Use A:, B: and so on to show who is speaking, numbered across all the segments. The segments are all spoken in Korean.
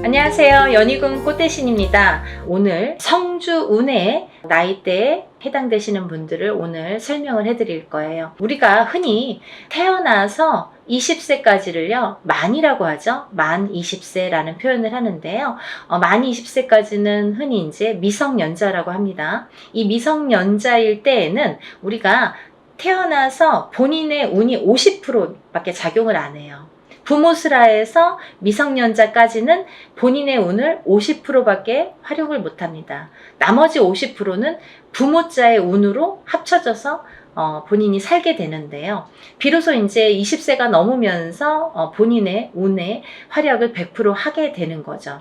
A: 안녕하세요. 연희군 꽃대신입니다. 오늘 성주운의 나이대에 해당되시는 분들을 오늘 설명을 해드릴 거예요. 우리가 흔히 태어나서 20세까지를요 만이라고 하죠. 만 20세라는 표현을 하는데요. 만 20세까지는 흔히 이제 미성년자라고 합니다. 이 미성년자일 때에는 우리가 태어나서 본인의 운이 50%밖에 작용을 안 해요. 부모스라에서 미성년자까지는 본인의 운을 50%밖에 활용을 못합니다. 나머지 50%는 부모자의 운으로 합쳐져서 본인이 살게 되는데요. 비로소 이제 20세가 넘으면서 본인의 운의 활약을 100% 하게 되는 거죠.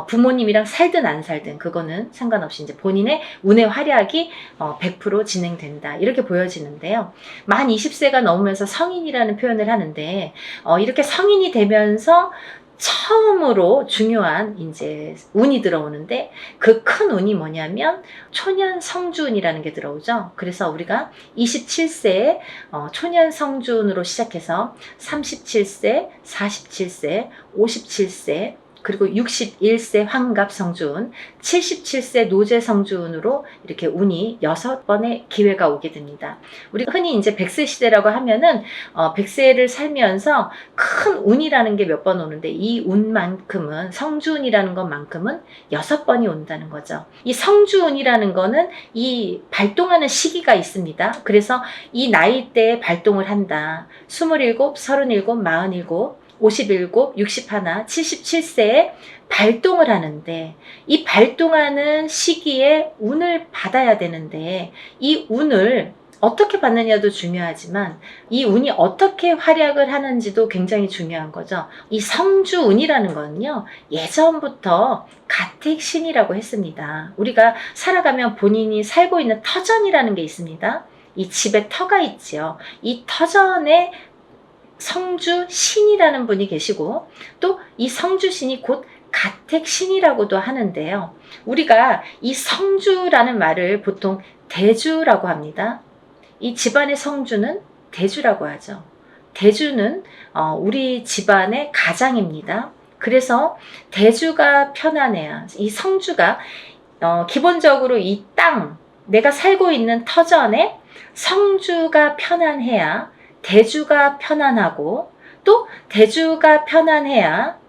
A: 부모님이랑 살든 안 살든 그거는 상관없이 이제 본인의 운의 활약이 100% 진행된다. 이렇게 보여지는데요. 만 20세가 넘으면서 성인이라는 표현을 하는데 이렇게 성인이 되면서 처음으로 중요한 이제 운이 들어오는데 그 큰 운이 뭐냐면 초년 성주운이라는 게 들어오죠. 그래서 우리가 27세에 초년 성주운으로 시작해서 37세, 47세, 57세 그리고 61세 환갑 성주운, 77세 노제 성주운으로 이렇게 운이 6번의 기회가 오게 됩니다. 우리가 흔히 이제 100세 시대라고 하면은 100세를 살면서 큰 운이라는 게 몇 번 오는데 이 운만큼은 성주운이라는 것만큼은 6번이 온다는 거죠. 이 성주운이라는 거는 이 발동하는 시기가 있습니다. 그래서 이 나이대에 발동을 한다. 27, 37, 47 57, 61, 77세에 발동을 하는데 이 발동하는 시기에 운을 받아야 되는데 이 운을 어떻게 받느냐도 중요하지만 이 운이 어떻게 활약을 하는지도 굉장히 중요한 거죠. 이 성주운이라는 거는요 예전부터 가택신이라고 했습니다. 우리가 살아가면 본인이 살고 있는 터전이라는 게 있습니다. 이 집에 터가 있지요. 이 터전에 성주신이라는 분이 계시고 또 이 성주신이 곧 가택신이라고도 하는데요. 우리가 이 성주라는 말을 보통 대주라고 합니다. 이 집안의 성주는 대주라고 하죠. 대주는 우리 집안의 가장입니다. 그래서 대주가 편안해야 이 성주가 기본적으로 이 땅, 내가 살고 있는 터전에 성주가 편안해야 대주가 편안하고 또 대주가 편안해야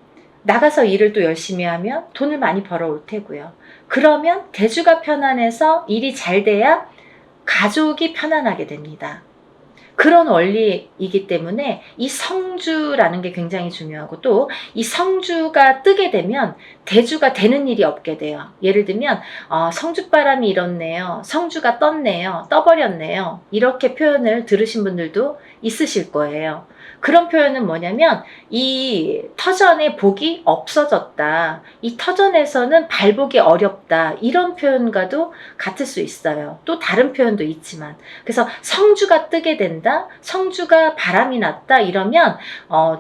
A: 나가서 일을 또 열심히 하면 돈을 많이 벌어올 테고요. 그러면 대주가 편안해서 일이 잘 돼야 가족이 편안하게 됩니다. 그런 원리이기 때문에 이 성주라는 게 굉장히 중요하고 또 이 성주가 뜨게 되면 대주가 되는 일이 없게 돼요. 예를 들면 성주바람이 일었네요. 성주가 떴네요. 떠버렸네요. 이렇게 표현을 들으신 분들도 있으실 거예요. 그런 표현은 뭐냐면 이 터전에 복이 없어졌다. 이 터전에서는 발복이 어렵다. 이런 표현과도 같을 수 있어요. 또 다른 표현도 있지만 그래서 성주가 뜨게 된다. 성주가 바람이 났다. 이러면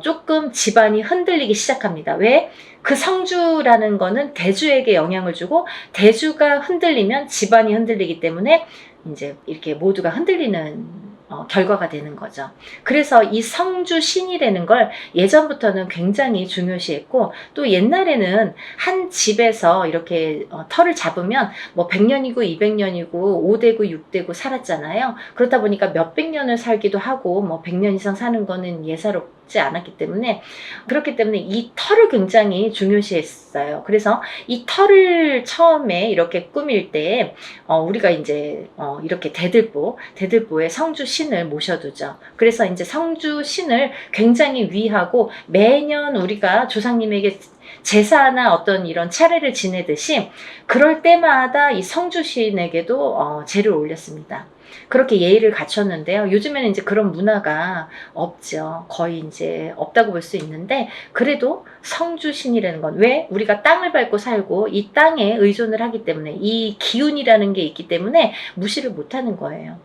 A: 조금 집안이 흔들리기 시작합니다. 왜? 그 성주라는 거는 대주에게 영향을 주고 대주가 흔들리면 집안이 흔들리기 때문에 이제 이렇게 모두가 흔들리는 결과가 되는 거죠. 그래서 이 성주신이라는 걸 예전부터는 굉장히 중요시했고 또 옛날에는 한 집에서 이렇게 터를 잡으면 뭐 100년이고 200년이고 5대고 6대고 살았잖아요. 그렇다 보니까 몇백 년을 살기도 하고 뭐 100년 이상 사는 거는 예사롭지 않았기 때문에 그렇기 때문에 이 터를 굉장히 중요시했어요. 그래서 이 터를 처음에 이렇게 꾸밀 때 우리가 이제 이렇게 대들보에 성주신을 모셔두죠. 그래서 이제 성주신을 굉장히 위하고 매년 우리가 조상님에게 제사나 어떤 이런 차례를 지내듯이 그럴 때마다 이 성주신에게도 제를 올렸습니다. 그렇게 예의를 갖췄는데요. 요즘에는 이제 그런 문화가 없죠. 거의 이제 없다고 볼 수 있는데 그래도 성주신이라는 건 왜? 우리가 땅을 밟고 살고 이 땅에 의존을 하기 때문에 이 기운이라는 게 있기 때문에 무시를 못하는 거예요.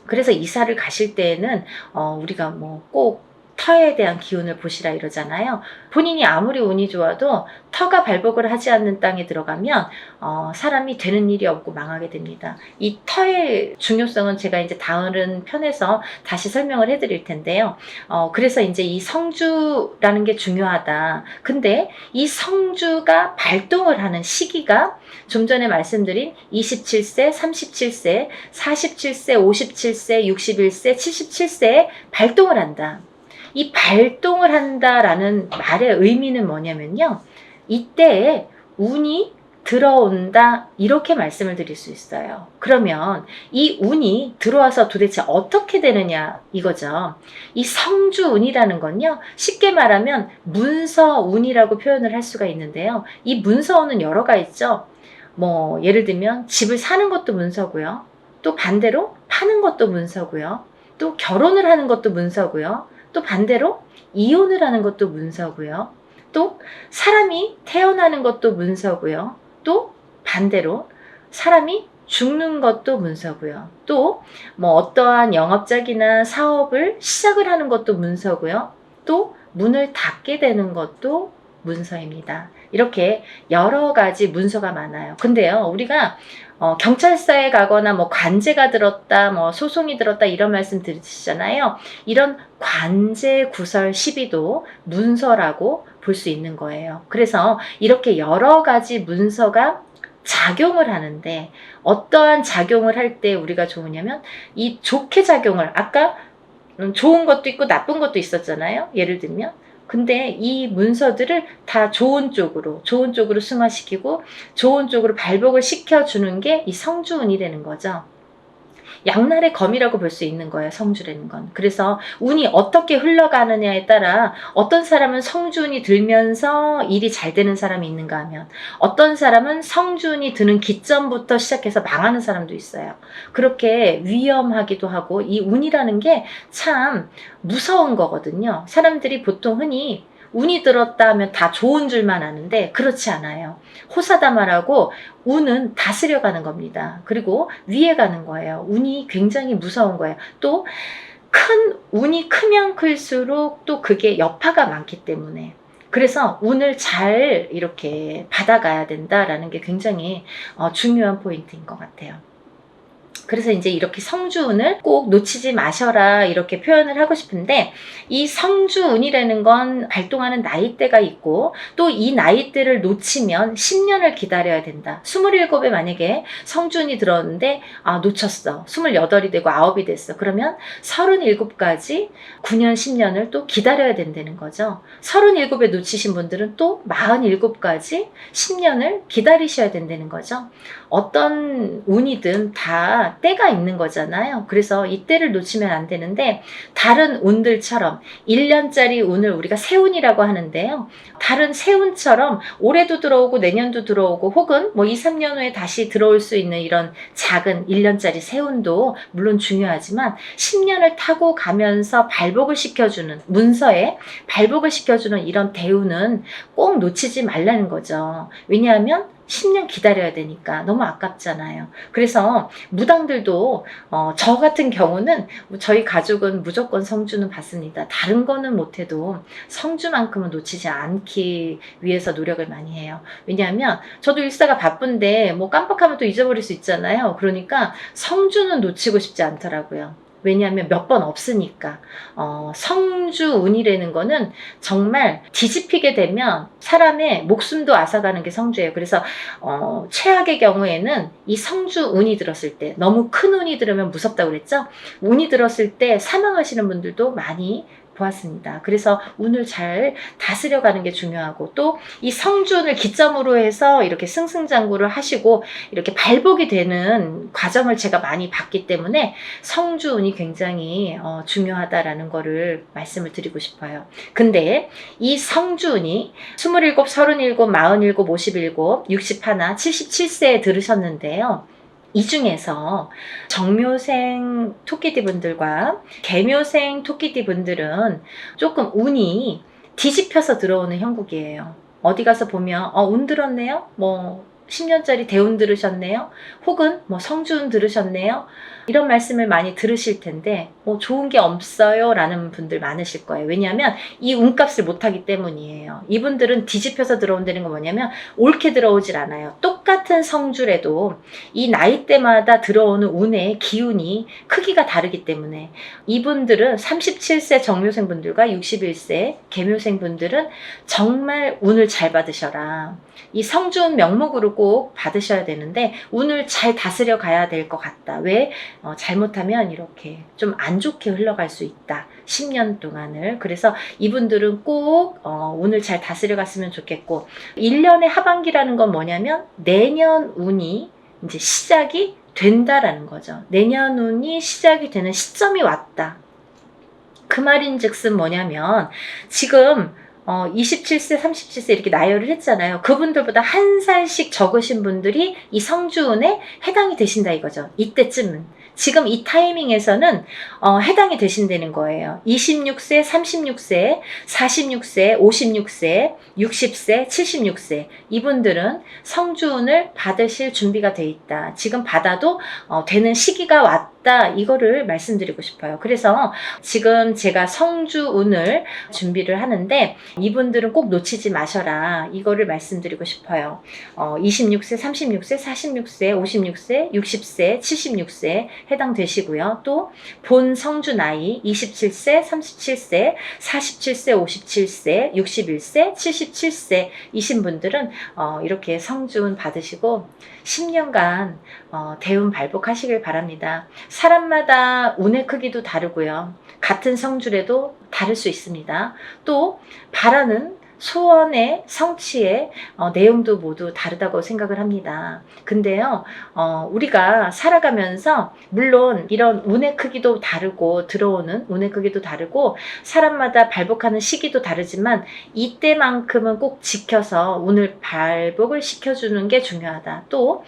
A: 그래서 이사를 가실 때에는 우리가 뭐 꼭 터에 대한 기운을 보시라 이러잖아요. 본인이 아무리 운이 좋아도 터가 발복을 하지 않는 땅에 들어가면 사람이 되는 일이 없고 망하게 됩니다. 이 터의 중요성은 제가 이제 다른 편에서 다시 설명을 해드릴 텐데요. 그래서 이제 이 성주라는 게 중요하다. 근데 이 성주가 발동을 하는 시기가 좀 전에 말씀드린 27세, 37세, 47세, 57세, 61세, 77세에 발동을 한다. 이 발동을 한다라는 말의 의미는 뭐냐면요. 이때에 운이 들어온다 이렇게 말씀을 드릴 수 있어요. 그러면 이 운이 들어와서 도대체 어떻게 되느냐 이거죠. 이 성주운이라는 건요. 쉽게 말하면 문서운이라고 표현을 할 수가 있는데요. 이 문서운은 여러가 있죠. 뭐 예를 들면 집을 사는 것도 문서고요. 또 반대로 파는 것도 문서고요. 또 결혼을 하는 것도 문서고요. 또 반대로 이혼을 하는 것도 문서고요. 또 사람이 태어나는 것도 문서고요. 또 반대로 사람이 죽는 것도 문서고요. 또 뭐 어떠한 영업작이나 사업을 시작을 하는 것도 문서고요. 또 문을 닫게 되는 것도 문서입니다. 이렇게 여러 가지 문서가 많아요. 근데요, 우리가 경찰서에 가거나 뭐 관제가 들었다, 뭐 소송이 들었다 이런 말씀 들으시잖아요. 이런 관제 구설 시비도 문서라고 볼 수 있는 거예요. 그래서 이렇게 여러 가지 문서가 작용을 하는데 어떠한 작용을 할 때 우리가 좋으냐면 이 좋게 작용을 아까 좋은 것도 있고 나쁜 것도 있었잖아요. 예를 들면 근데 이 문서들을 다 좋은 쪽으로 승화시키고 좋은 쪽으로 발복을 시켜주는 게 이 성주운이 되는 거죠. 양날의 검이라고 볼 수 있는 거예요. 성주라는 건. 그래서 운이 어떻게 흘러가느냐에 따라 어떤 사람은 성주운이 들면서 일이 잘 되는 사람이 있는가 하면 어떤 사람은 성주운이 드는 기점부터 시작해서 망하는 사람도 있어요. 그렇게 위험하기도 하고 이 운이라는 게 참 무서운 거거든요. 사람들이 보통 흔히 운이 들었다 하면 다 좋은 줄만 아는데 그렇지 않아요. 호사다마라고 운은 다스려가는 겁니다. 그리고 위에 가는 거예요. 운이 굉장히 무서운 거예요. 또 큰 운이 크면 클수록 또 그게 여파가 많기 때문에 그래서 운을 잘 이렇게 받아가야 된다라는 게 굉장히 중요한 포인트인 것 같아요. 그래서 이제 이렇게 성주운을 꼭 놓치지 마셔라 이렇게 표현을 하고 싶은데 이 성주운이라는 건 발동하는 나이대가 있고 또 이 나이대를 놓치면 10년을 기다려야 된다. 27에 만약에 성주운이 들었는데 놓쳤어. 28이 되고 9이 됐어. 그러면 37까지 9년 10년을 또 기다려야 된다는 거죠. 37에 놓치신 분들은 또 47까지 10년을 기다리셔야 된다는 거죠. 어떤 운이든 다 때가 있는 거잖아요. 그래서 이 때를 놓치면 안 되는데 다른 운들처럼 1년짜리 운을 우리가 세운이라고 하는데요. 다른 세운처럼 올해도 들어오고 내년도 들어오고 혹은 뭐 2, 3년 후에 다시 들어올 수 있는 이런 작은 1년짜리 세운도 물론 중요하지만 10년을 타고 가면서 발복을 시켜주는 문서에 발복을 시켜주는 이런 대운은 꼭 놓치지 말라는 거죠. 왜냐하면 10년 기다려야 되니까 너무 아깝잖아요. 그래서 무당들도 저 같은 경우는 저희 가족은 무조건 성주는 받습니다. 다른 거는 못해도 성주만큼은 놓치지 않기 위해서 노력을 많이 해요. 왜냐하면 저도 일사가 바쁜데 뭐 깜빡하면 또 잊어버릴 수 있잖아요. 그러니까 성주는 놓치고 싶지 않더라고요. 왜냐하면 몇 번 없으니까. 성주운이라는 거는 정말 뒤집히게 되면 사람의 목숨도 앗아가는 게 성주예요. 그래서 최악의 경우에는 이 성주운이 들었을 때 너무 큰 운이 들으면 무섭다고 그랬죠. 운이 들었을 때 사망하시는 분들도 많이 보았습니다. 그래서 운을 잘 다스려가는 게 중요하고 또 이 성주운을 기점으로 해서 이렇게 승승장구를 하시고 이렇게 발복이 되는 과정을 제가 많이 봤기 때문에 성주운이 굉장히 중요하다라는 거를 말씀을 드리고 싶어요. 근데 이 성주운이 27, 37, 47, 57, 61, 77세에 들으셨는데요. 이 중에서 정묘생 토끼띠 분들과 개묘생 토끼띠 분들은 조금 운이 뒤집혀서 들어오는 형국이에요. 어디 가서 보면 운 들었네요? 뭐 10년짜리 대운 들으셨네요. 혹은 뭐 성주운 들으셨네요. 이런 말씀을 많이 들으실 텐데 뭐 좋은 게 없어요 라는 분들 많으실 거예요. 왜냐하면 이 운값을 못하기 때문이에요. 이분들은 뒤집혀서 들어온다는 건 뭐냐면 옳게 들어오질 않아요. 똑같은 성주래도 이 나이대마다 들어오는 운의 기운이 크기가 다르기 때문에 이분들은 37세 정묘생분들과 61세 계묘생분들은 정말 운을 잘 받으셔라. 이 성주운 명목으로 꼭 받으셔야 되는데 운을 잘 다스려 가야 될 것 같다. 왜? 잘못하면 이렇게 좀 안 좋게 흘러갈 수 있다. 10년 동안을. 그래서 이분들은 꼭 운을 잘 다스려 갔으면 좋겠고 1년의 하반기라는 건 뭐냐면 내년 운이 이제 시작이 된다라는 거죠. 내년 운이 시작이 되는 시점이 왔다. 그 말인즉슨 뭐냐면 지금 27세, 37세 이렇게 나열을 했잖아요. 그분들보다 한 살씩 적으신 분들이 이 성주운에 해당이 되신다 이거죠. 이때쯤은. 지금 이 타이밍에서는 해당이 되신다는 거예요. 26세, 36세, 46세, 56세, 60세, 76세 이분들은 성주운을 받으실 준비가 돼 있다. 지금 받아도 되는 시기가 왔다. 이거를 말씀드리고 싶어요. 그래서 지금 제가 성주운을 준비를 하는데 이분들은 꼭 놓치지 마셔라. 이거를 말씀드리고 싶어요. 26세, 36세, 46세, 56세, 60세, 76세 해당되시고요. 또 본 성주 나이 27세, 37세, 47세, 57세, 61세, 77세 이신 분들은 이렇게 성주운 받으시고 10년간 대운 발복하시길 바랍니다. 사람마다 운의 크기도 다르고요. 같은 성주래도 다를 수 있습니다. 또 바라는 소원의 성취의 내용도 모두 다르다고 생각을 합니다. 근데요, 우리가 살아가면서 물론 이런 운의 크기도 다르고 들어오는 운의 크기도 다르고 사람마다 발복하는 시기도 다르지만 이때만큼은 꼭 지켜서 운을 발복을 시켜주는 게 중요하다. 또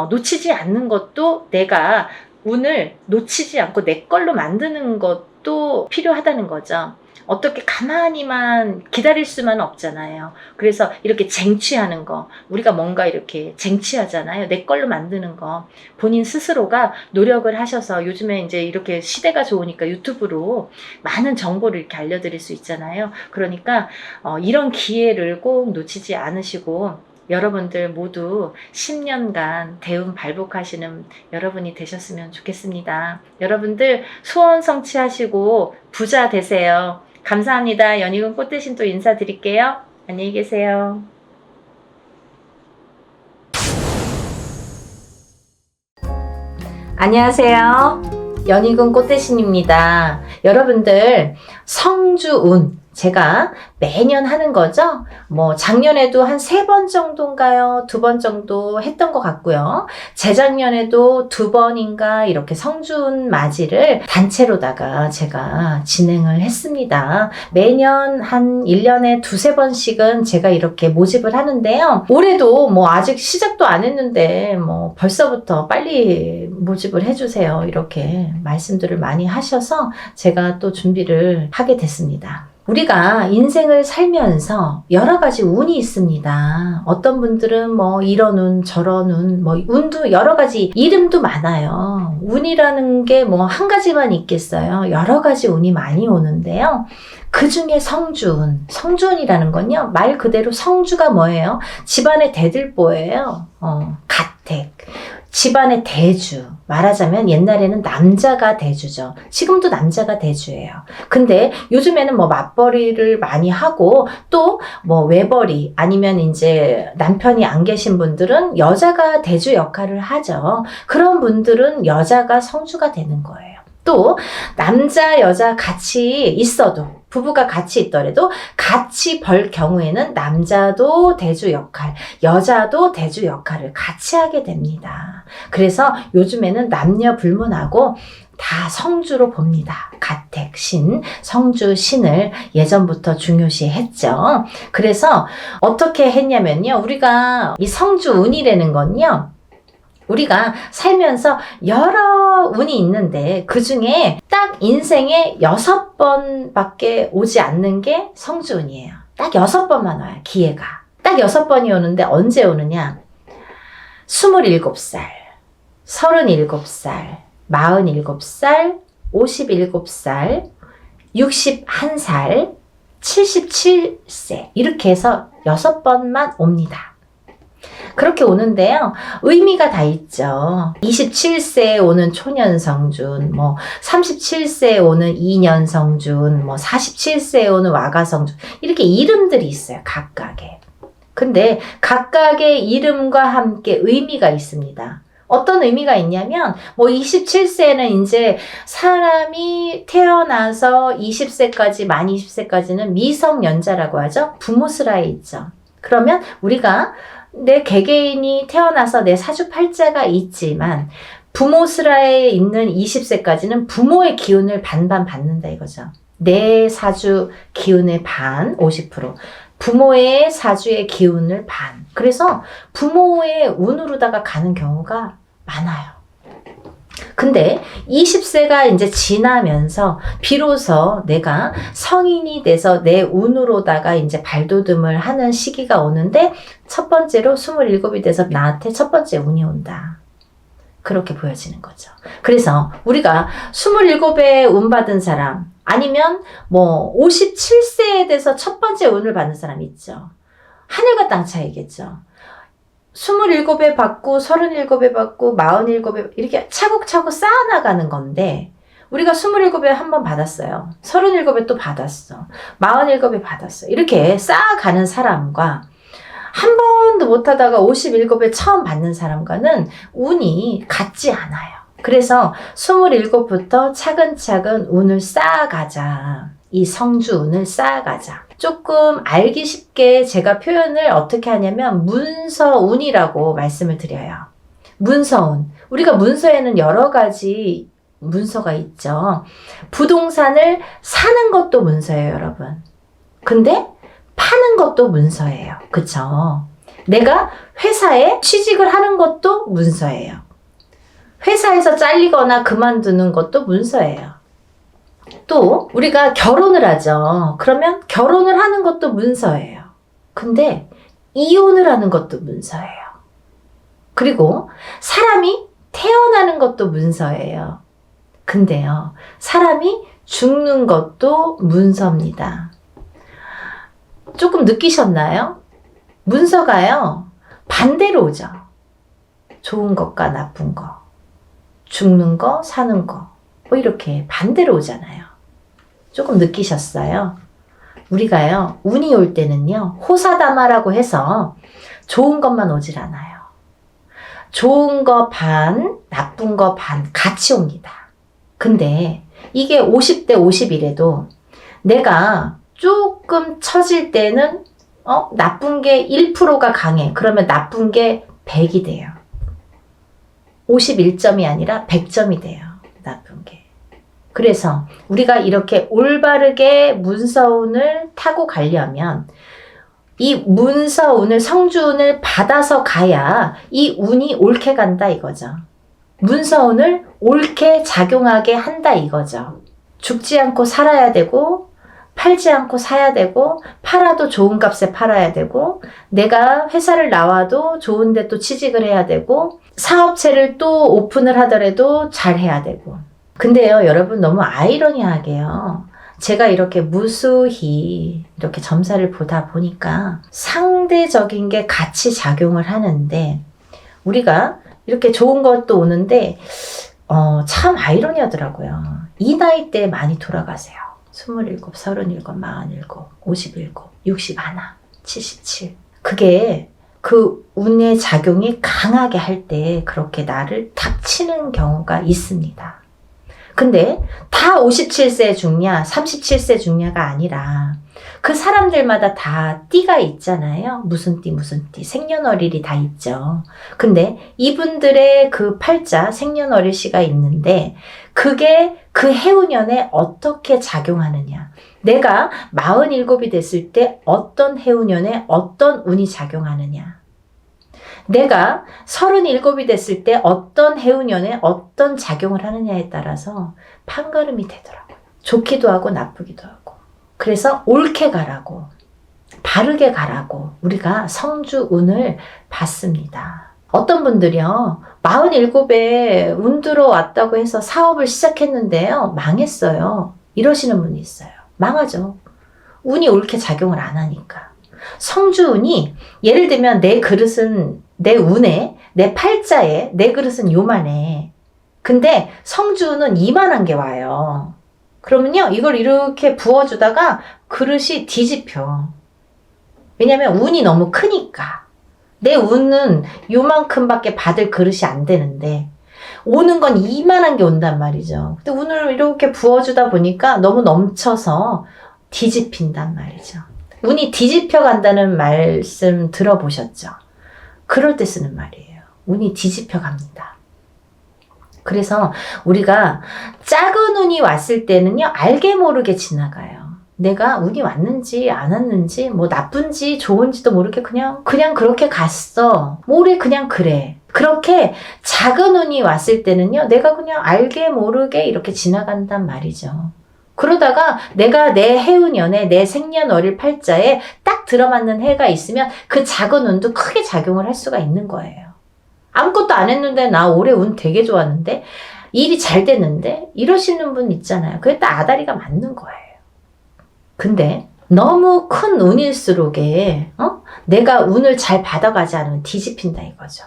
A: 놓치지 않는 것도 내가 운을 놓치지 않고 내 걸로 만드는 것도 필요하다는 거죠. 어떻게 가만히만 기다릴 수만 없잖아요. 그래서 이렇게 쟁취하는 거, 우리가 뭔가 이렇게 쟁취하잖아요. 내 걸로 만드는 거. 본인 스스로가 노력을 하셔서 요즘에 이제 이렇게 시대가 좋으니까 유튜브로 많은 정보를 이렇게 알려드릴 수 있잖아요. 그러니까 이런 기회를 꼭 놓치지 않으시고 여러분들 모두 10년간 대운 발복하시는 여러분이 되셨으면 좋겠습니다. 여러분들 소원 성취하시고 부자 되세요. 감사합니다. 연희군 꽃대신 또 인사드릴게요. 안녕히 계세요. 안녕하세요. 연희군 꽃대신입니다. 여러분들 성주운 제가 매년 하는 거죠. 뭐 작년에도 한 3번 정도인가요? 2번 정도 했던 것 같고요. 재작년에도 2번인가 이렇게 성주운 맞이를 단체로다가 제가 진행을 했습니다. 매년 한 1년에 2-3번씩은 제가 이렇게 모집을 하는데요. 올해도 뭐 아직 시작도 안 했는데 뭐 벌써부터 빨리 모집을 해주세요. 이렇게 말씀들을 많이 하셔서 제가 또 준비를 하게 됐습니다. 우리가 인생을 살면서 여러 가지 운이 있습니다. 어떤 분들은 뭐 이런 운, 저런 운, 뭐 운도 여러 가지 이름도 많아요. 운이라는 게 뭐 한 가지만 있겠어요. 여러 가지 운이 많이 오는데요. 그 중에 성주운, 성주운이라는 건요, 말 그대로 성주가 뭐예요? 집안의 대들보예요. 가택. 집안의 대주. 말하자면 옛날에는 남자가 대주죠. 지금도 남자가 대주예요. 근데 요즘에는 뭐 맞벌이를 많이 하고 또 뭐 외벌이 아니면 이제 남편이 안 계신 분들은 여자가 대주 역할을 하죠. 그런 분들은 여자가 성주가 되는 거예요. 또 남자 여자 같이 있어도 부부가 같이 있더라도 같이 벌 경우에는 남자도 대주 역할, 여자도 대주 역할을 같이 하게 됩니다. 그래서 요즘에는 남녀 불문하고 다 성주로 봅니다. 가택, 신, 성주, 신을 예전부터 중요시 했죠. 그래서 어떻게 했냐면요. 우리가 이 성주 운이라는 건요. 우리가 살면서 여러 운이 있는데 그 중에 딱 인생에 6번밖에 오지 않는 게 성주운이에요. 딱 6번만 와요. 기회가. 딱 6번이 오는데 언제 오느냐? 27살, 37살, 47살, 57살, 61살, 77세 이렇게 해서 6번만 옵니다. 그렇게 오는데요. 의미가 다 있죠. 27세에 오는 초년성준, 37세에 오는 이년성준, 47세에 오는 와가성준 이렇게 이름들이 있어요. 각각의. 근데 각각의 이름과 함께 의미가 있습니다. 어떤 의미가 있냐면 27세는 이제 사람이 태어나서 20세까지 만 20세까지는 미성년자라고 하죠. 부모스라에 있죠. 그러면 우리가 내 개개인이 태어나서 내 사주팔자가 있지만 부모스라에 있는 20세까지는 부모의 기운을 반반 받는다 이거죠. 내 사주 기운의 반 50%, 부모의 사주의 기운을 반. 그래서 부모의 운으로다가 가는 경우가 많아요. 근데 20세가 이제 지나면서 비로소 내가 성인이 돼서 내 운으로다가 이제 발돋움을 하는 시기가 오는데 첫 번째로 27이 돼서 나한테 첫 번째 운이 온다. 그렇게 보여지는 거죠. 그래서 우리가 27에 운 받은 사람 아니면 57세에 돼서 첫 번째 운을 받는 사람 있죠. 하늘과 땅 차이겠죠. 27에 받고 37에 받고 47에 이렇게 차곡차곡 쌓아나가는 건데 우리가 27에 한 번 받았어요. 37에 또 받았어. 47에 받았어. 이렇게 쌓아가는 사람과 한 번도 못하다가 57에 처음 받는 사람과는 운이 같지 않아요. 그래서 27부터 차근차근 운을 쌓아가자. 이 성주운을 쌓아가자. 조금 알기 쉽게 제가 표현을 어떻게 하냐면 문서운이라고 말씀을 드려요. 문서운. 우리가 문서에는 여러 가지 문서가 있죠. 부동산을 사는 것도 문서예요, 여러분. 근데 파는 것도 문서예요. 그쵸? 내가 회사에 취직을 하는 것도 문서예요. 회사에서 잘리거나 그만두는 것도 문서예요. 또 우리가 결혼을 하죠. 그러면 결혼을 하는 것도 문서예요. 근데 이혼을 하는 것도 문서예요. 그리고 사람이 태어나는 것도 문서예요. 근데요, 사람이 죽는 것도 문서입니다. 조금 느끼셨나요? 문서가요, 반대로 오죠. 좋은 것과 나쁜 거, 죽는 거, 사는 거. 이렇게 반대로 오잖아요. 조금 느끼셨어요? 우리가요, 운이 올 때는요, 호사다마라고 해서 좋은 것만 오질 않아요. 좋은 거 반, 나쁜 거 반 같이 옵니다. 근데 이게 50대 50이래도 내가 조금 처질 때는 나쁜 게 1%가 강해. 그러면 나쁜 게 100이 돼요. 51점이 아니라 100점이 돼요. 나쁜 게. 그래서 우리가 이렇게 올바르게 문서운을 타고 가려면 이 문서운을, 성주운을 받아서 가야 이 운이 옳게 간다 이거죠. 문서운을 옳게 작용하게 한다 이거죠. 죽지 않고 살아야 되고, 팔지 않고 사야 되고, 팔아도 좋은 값에 팔아야 되고, 내가 회사를 나와도 좋은데 또 취직을 해야 되고, 사업체를 또 오픈을 하더라도 잘 해야 되고. 근데요, 여러분 너무 아이러니하게요. 제가 이렇게 무수히 이렇게 점사를 보다 보니까 상대적인 게 같이 작용을 하는데 우리가 이렇게 좋은 것도 오는데 참 아이러니하더라고요. 이 나이 때 많이 돌아가세요. 27, 37, 47, 57, 61, 77. 그게 그 운의 작용이 강하게 할 때 그렇게 나를 탁 치는 경우가 있습니다. 근데 다 57세 죽냐, 37세 죽냐가 아니라 그 사람들마다 다 띠가 있잖아요. 무슨 띠, 무슨 띠, 생년월일이 다 있죠. 근데 이분들의 그 팔자, 생년월일시가 있는데 그게 그 해운년에 어떻게 작용하느냐. 내가 47이 됐을 때 어떤 해운년에 어떤 운이 작용하느냐. 내가 37이 됐을 때 어떤 해운년에 어떤 작용을 하느냐에 따라서 판가름이 되더라고요. 좋기도 하고 나쁘기도 하고. 그래서 옳게 가라고, 바르게 가라고 우리가 성주운을 받습니다. 어떤 분들이요, 47에 운 들어왔다고 해서 사업을 시작했는데요, 망했어요. 이러시는 분이 있어요. 망하죠. 운이 옳게 작용을 안 하니까. 성주운이, 예를 들면 내 그릇은, 내 운에, 내 팔자에 내 그릇은 요만해. 근데 성주운은 이만한 게 와요. 그러면요, 이걸 이렇게 부어주다가 그릇이 뒤집혀. 왜냐면 운이 너무 크니까. 내 운은 요만큼밖에 받을 그릇이 안 되는데 오는 건 이만한 게 온단 말이죠. 근데 운을 이렇게 부어주다 보니까 너무 넘쳐서 뒤집힌단 말이죠. 운이 뒤집혀 간다는 말씀 들어보셨죠? 그럴 때 쓰는 말이에요. 운이 뒤집혀 갑니다. 그래서 우리가 작은 운이 왔을 때는요, 알게 모르게 지나가요. 내가 운이 왔는지 안 왔는지, 뭐 나쁜지 좋은지도 모르게 그냥 그렇게 갔어. 모래 그냥 그래. 그렇게 작은 운이 왔을 때는요, 내가 그냥 알게 모르게 이렇게 지나간단 말이죠. 그러다가 내가 내 해운년에, 내 생년월일 팔자에 딱 들어맞는 해가 있으면 그 작은 운도 크게 작용을 할 수가 있는 거예요. 아무것도 안 했는데 나 올해 운 되게 좋았는데, 일이 잘 됐는데, 이러시는 분 있잖아요. 그게 딱 아다리가 맞는 거예요. 근데 너무 큰 운일수록에 내가 운을 잘 받아가지 않으면 뒤집힌다 이거죠.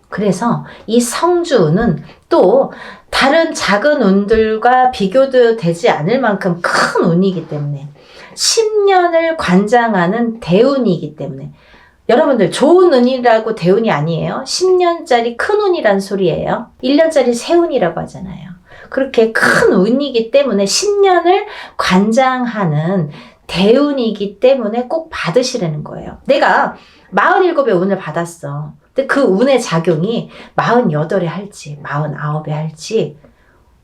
A: 그래서 이 성주운은 또 다른 작은 운들과 비교도 되지 않을 만큼 큰 운이기 때문에 10년을 관장하는 대운이기 때문에, 여러분들 좋은 운이라고 대운이 아니에요. 10년짜리 큰 운이란 소리예요. 1년짜리 새 운이라고 하잖아요. 그렇게 큰 운이기 때문에 10년을 관장하는 대운이기 때문에 꼭 받으시라는 거예요. 내가 47의 운을 받았어. 근데 그 운의 작용이 48에 할지, 49에 할지,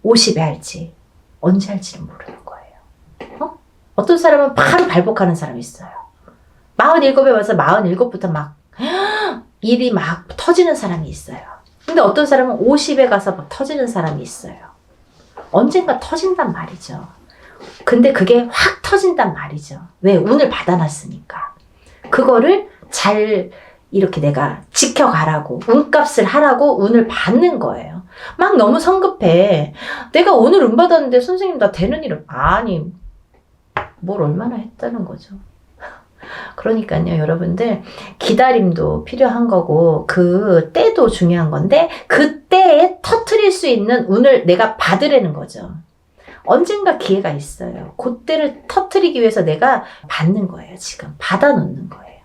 A: 50에 할지, 언제 할지는 모르는 거예요. 어떤 사람은 바로 발복하는 사람이 있어요. 47에 와서 47부터 막 일이 막 터지는 사람이 있어요. 근데 어떤 사람은 50에 가서 막 터지는 사람이 있어요. 언젠가 터진단 말이죠. 근데 그게 확 터진단 말이죠. 왜? 운을 받아놨으니까. 그거를 잘 이렇게 내가 지켜가라고, 운값을 하라고 운을 받는 거예요. 막 너무 성급해. 내가 오늘 운 받았는데 선생님 나 되는 일은, 아니 뭘 얼마나 했다는 거죠. 그러니까요, 여러분들, 기다림도 필요한 거고 그 때도 중요한 건데 그 때에 터트릴 수 있는 운을 내가 받으라는 거죠. 언젠가 기회가 있어요. 그때를 터트리기 위해서 내가 받는 거예요. 지금 받아놓는 거예요.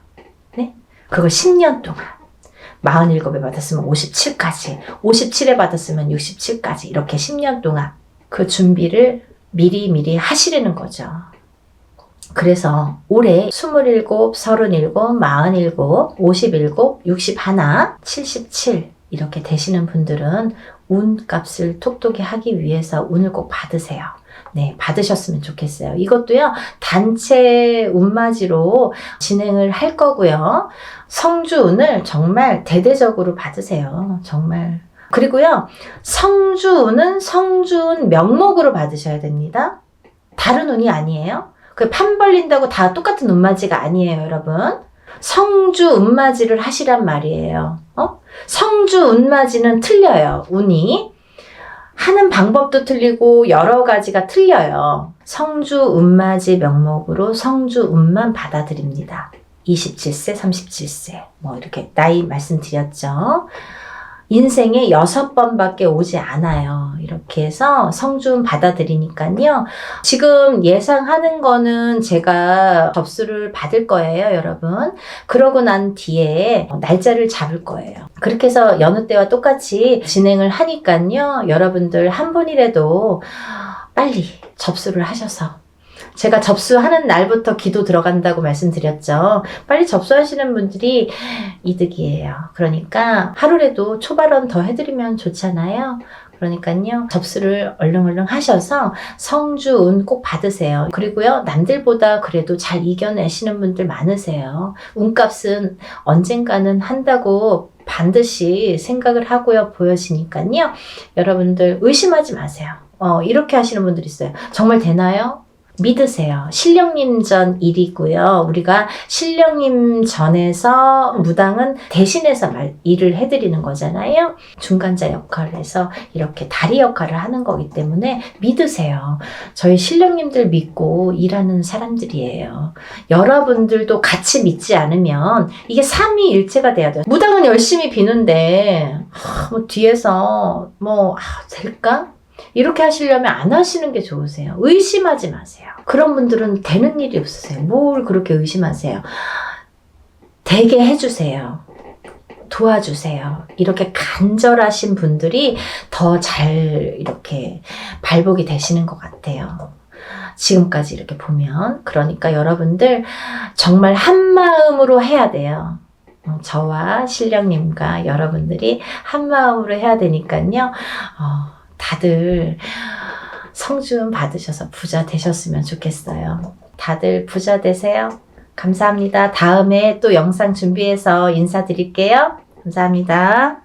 A: 네? 그걸 10년 동안 47에 받았으면 57까지, 57에 받았으면 67까지, 이렇게 10년 동안 그 준비를 미리 하시라는 거죠. 그래서 올해 27, 37, 47, 57, 61, 77 이렇게 되시는 분들은 운값을 톡톡히 하기 위해서 운을 꼭 받으세요. 네, 받으셨으면 좋겠어요. 이것도요, 단체 운맞이로 진행을 할 거고요. 성주운을 정말 대대적으로 받으세요. 정말. 그리고요, 성주운은 성주운 명목으로 받으셔야 됩니다. 다른 운이 아니에요. 그 판 벌린다고 다 똑같은 운맞이가 아니에요, 여러분. 성주 운맞이를 하시란 말이에요. 성주 운맞이는 틀려요, 운이. 하는 방법도 틀리고 여러 가지가 틀려요. 성주 운맞이 명목으로 성주 운만 받아들입니다. 27세, 37세 뭐 이렇게 나이 말씀드렸죠. 인생에 6번밖에 오지 않아요. 이렇게 해서 성주운 받아들이니까요. 지금 예상하는 거는 제가 접수를 받을 거예요, 여러분. 그러고 난 뒤에 날짜를 잡을 거예요. 그렇게 해서 여느 때와 똑같이 진행을 하니까요. 여러분들 한 분이라도 빨리 접수를 하셔서, 제가 접수하는 날부터 기도 들어간다고 말씀드렸죠. 빨리 접수하시는 분들이 이득이에요. 그러니까 하루라도 초발언 더 해드리면 좋잖아요. 그러니까요, 접수를 얼른 하셔서 성주운 꼭 받으세요. 그리고요, 남들보다 그래도 잘 이겨내시는 분들 많으세요. 운값은 언젠가는 한다고 반드시 생각을 하고요, 보여지니까요. 여러분들 의심하지 마세요. 이렇게 하시는 분들 있어요. 정말 되나요? 믿으세요. 신령님 전 일이고요. 우리가 신령님 전에서 무당은 대신해서 일을 해드리는 거잖아요. 중간자 역할을 해서 이렇게 다리 역할을 하는 거기 때문에 믿으세요. 저희 신령님들 믿고 일하는 사람들이에요. 여러분들도 같이 믿지 않으면 이게 삼위일체가 돼야 돼요. 무당은 열심히 비는데 뭐 뒤에서 될까? 이렇게 하시려면 안 하시는 게 좋으세요. 의심하지 마세요. 그런 분들은 되는 일이 없으세요. 뭘 그렇게 의심하세요. 되게 해주세요. 도와주세요. 이렇게 간절하신 분들이 더 잘 이렇게 발복이 되시는 것 같아요. 지금까지 이렇게 보면. 그러니까 여러분들 정말 한 마음으로 해야 돼요. 저와 신령님과 여러분들이 한 마음으로 해야 되니까요. 다들 성준 받으셔서 부자 되셨으면 좋겠어요. 다들 부자 되세요. 감사합니다. 다음에 또 영상 준비해서 인사드릴게요. 감사합니다.